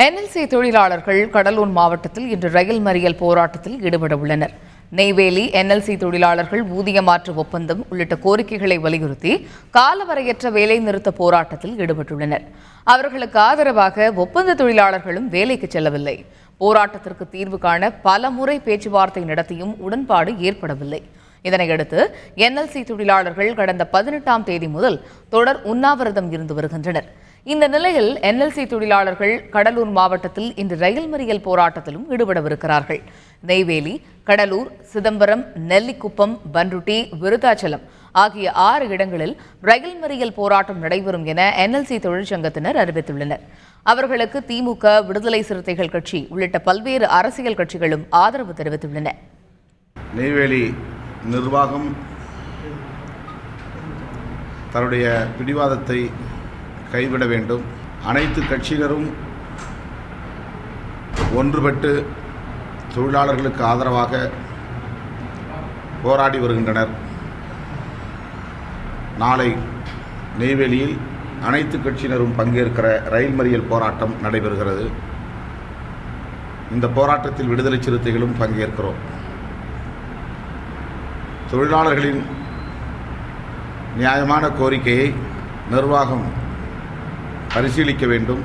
NLC தொழிலாளர்கள் கடலூர் மாவட்டத்தில் இன்று ரயில் மறியல் போராட்டத்தில் ஈடுபட உள்ளனர். நெய்வேலி NLC தொழிலாளர்கள் ஊதிய மாற்று ஒப்பந்தம் உள்ளிட்ட கோரிக்கைகளை வலியுறுத்தி காலவரையற்ற வேலை நிறுத்த போராட்டத்தில் ஈடுபட்டுள்ளனர். அவர்களுக்கு ஆதரவாக ஒப்பந்த தொழிலாளர்களும் வேலைக்கு செல்லவில்லை. போராட்டத்திற்கு தீர்வு காண பல முறை பேச்சுவார்த்தை நடத்தியும் உடன்பாடு ஏற்படவில்லை. இதனையடுத்து NLC தொழிலாளர்கள் கடந்த 18ஆம் தேதி முதல் தொடர் உண்ணாவிரதம் இருந்து வருகின்றனர். இந்த நிலையில் NLC தொழிலாளர்கள் கடலூர் மாவட்டத்தில் இன்று ரயில் மறியல் போராட்டத்திலும் ஈடுபடவிருக்கிறார்கள். நெய்வேலி, கடலூர், சிதம்பரம், நெல்லிக்குப்பம், பன்ருட்டி, விருத்தாச்சலம் ஆகிய 6 இடங்களில் ரயில் மறியல் போராட்டம் நடைபெறும் என NLC தொழிற்சங்கத்தினர் அறிவித்துள்ளனர். அவர்களுக்கு திமுக, விடுதலை சிறுத்தைகள் கட்சி உள்ளிட்ட பல்வேறு அரசியல் கட்சிகளும் ஆதரவு தெரிவித்துள்ளன. நெய்வேலி நிர்வாகம் தன்னுடைய பிடிவாதத்தை கைவிட வேண்டும். அனைத்து கட்சியினரும் ஒன்றுபட்டு தொழிலாளர்களுக்கு ஆதரவாக போராடி வருகின்றனர். நாளை நெய்வேலியில் அனைத்து கட்சியினரும் பங்கேற்கிற ரயில் மறியல் போராட்டம் நடைபெறுகிறது. இந்த போராட்டத்தில் விடுதலை சிறுத்தைகளும் பங்கேற்கிறோம். தொழிலாளர்களின் நியாயமான கோரிக்கையை நிர்வாகம் பரிசீலிக்க வேண்டும்.